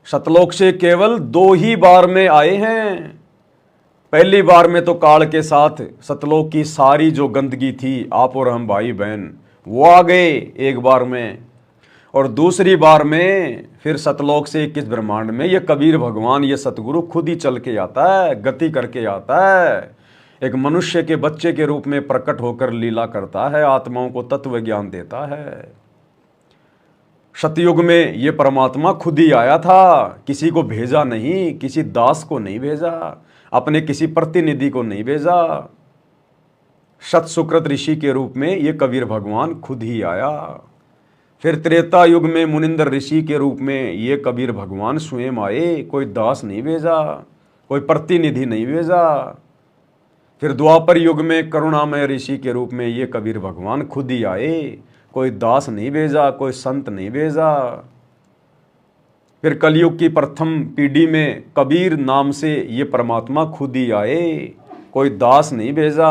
सतलोक से केवल 2 ही बार में आए हैं। पहली बार में तो काल के साथ सतलोक की सारी जो गंदगी थी, आप और हम भाई बहन, वो आ गए एक बार में। और दूसरी बार में फिर सतलोक से 21 ब्रह्मांड में ये कबीर भगवान, ये सतगुरु खुद ही चल के आता है, गति करके आता है, एक मनुष्य के बच्चे के रूप में प्रकट होकर लीला करता है, आत्माओं को तत्व ज्ञान देता है। सतयुग में ये परमात्मा खुद ही आया था, किसी को भेजा नहीं, किसी दास को नहीं भेजा, अपने किसी प्रतिनिधि को नहीं भेजा। सत सुकृत ऋषि के रूप में ये कबीर भगवान खुद ही आया। फिर त्रेता युग में मुनिंदर ऋषि के रूप में ये कबीर भगवान स्वयं आए, कोई दास नहीं भेजा, कोई प्रतिनिधि नहीं भेजा। फिर द्वापर युग में करुणामय ऋषि के रूप में ये कबीर भगवान खुद ही आए, कोई दास नहीं भेजा, कोई संत नहीं भेजा। फिर कलयुग की प्रथम पीढ़ी में कबीर नाम से ये परमात्मा खुद ही आए, कोई दास नहीं भेजा।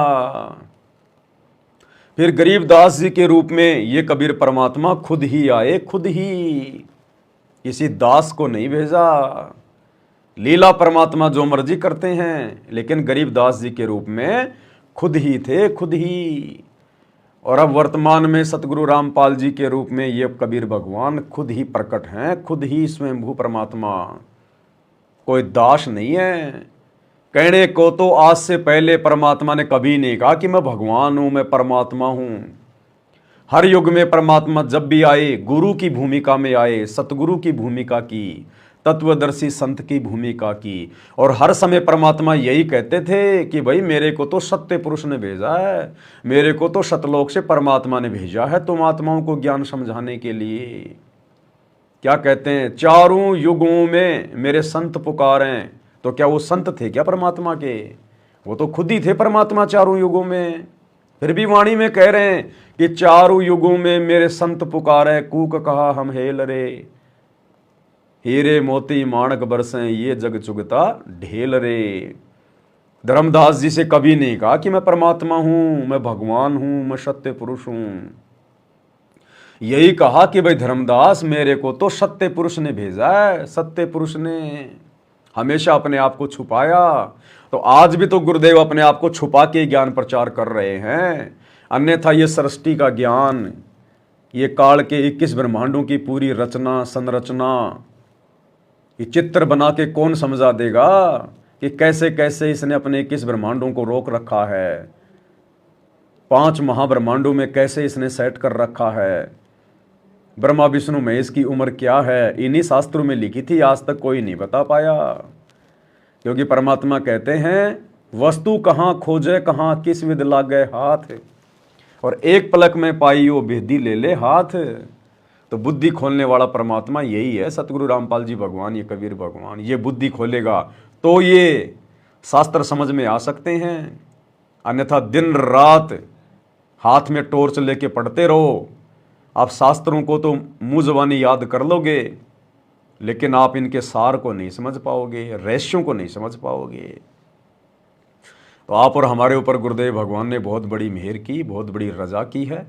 फिर गरीबदास जी के रूप में ये कबीर परमात्मा खुद ही आए, खुद ही, किसी दास को नहीं भेजा। लीला परमात्मा जो मर्जी करते हैं, लेकिन गरीबदास जी के रूप में खुद ही थे, खुद ही। और अब वर्तमान में सतगुरु रामपाल जी के रूप में ये कबीर भगवान खुद ही प्रकट हैं, खुद ही स्वयंभू परमात्मा, कोई दास नहीं है। कहने को तो आज से पहले परमात्मा ने कभी नहीं कहा कि मैं भगवान हूं, मैं परमात्मा हूं। हर युग में परमात्मा जब भी आए, गुरु की भूमिका में आए, सतगुरु की भूमिका की, तत्वदर्शी संत की भूमिका की। और हर समय परमात्मा यही कहते थे कि भाई मेरे को तो सत्य पुरुष ने भेजा है, मेरे को तो सतलोक से परमात्मा ने भेजा है तुम आत्माओं को ज्ञान समझाने के लिए। क्या कहते हैं, चारों युगों में मेरे संत पुकारें। तो क्या वो संत थे क्या परमात्मा के? वो तो खुद ही थे परमात्मा चारों युगों में। फिर भी वाणी में कह रहे हैं कि चारों युगों में मेरे संत पुकारे, कूक कहा हम हेल रे, हीरे मोती माणक बरसें ये जग चुगता ढेल रे। धर्मदास जी से कभी नहीं कहा कि मैं परमात्मा हूं, मैं भगवान हूं, मैं सत्य पुरुष हूं। यही कहा कि भाई धर्मदास मेरे को तो सत्य पुरुष ने भेजा है, सत्य पुरुष ने हमेशा अपने आप को छुपाया। तो आज भी तो गुरुदेव अपने आप को छुपा के ज्ञान प्रचार कर रहे हैं। अन्यथा ये सृष्टि का ज्ञान, ये काल के 21 ब्रह्मांडों की पूरी रचना संरचना, ये चित्र बना के कौन समझा देगा कि कैसे कैसे इसने अपने 21 ब्रह्मांडों को रोक रखा है, 5 महाब्रह्मांडों में कैसे इसने सेट कर रखा है, ब्रह्मा विष्णु महेश की उम्र क्या है, इन्हीं शास्त्रों में लिखी थी, आज तक कोई नहीं बता पाया। क्योंकि परमात्मा कहते हैं वस्तु कहाँ खोजे कहाँ किस विध लागे हाथ, और एक पलक में पाई वो भेदी ले ले हाथ। तो बुद्धि खोलने वाला परमात्मा यही है सतगुरु रामपाल जी भगवान, ये कबीर भगवान। ये बुद्धि खोलेगा तो ये शास्त्र समझ में आ सकते हैं, अन्यथा दिन रात हाथ में टॉर्च लेके पढ़ते रहो। आप शास्त्रों को तो मुंह ज़बानी याद कर लोगे, लेकिन आप इनके सार को नहीं समझ पाओगे, रहस्यों को नहीं समझ पाओगे। तो आप और हमारे ऊपर गुरुदेव भगवान ने बहुत बड़ी मेहर की, बहुत बड़ी रजा की है।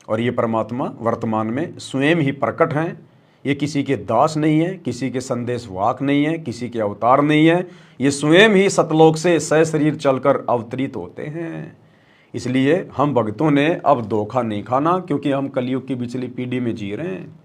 और ये परमात्मा वर्तमान में स्वयं ही प्रकट हैं। ये किसी के दास नहीं है, किसी के संदेश वाक नहीं है, किसी के अवतार नहीं है। ये स्वयं ही सतलोक से सशरीर चलकर अवतरित होते हैं। इसलिए हम भक्तों ने अब धोखा नहीं खाना, क्योंकि हम कलयुग की पिछली पीढ़ी में जी रहे हैं।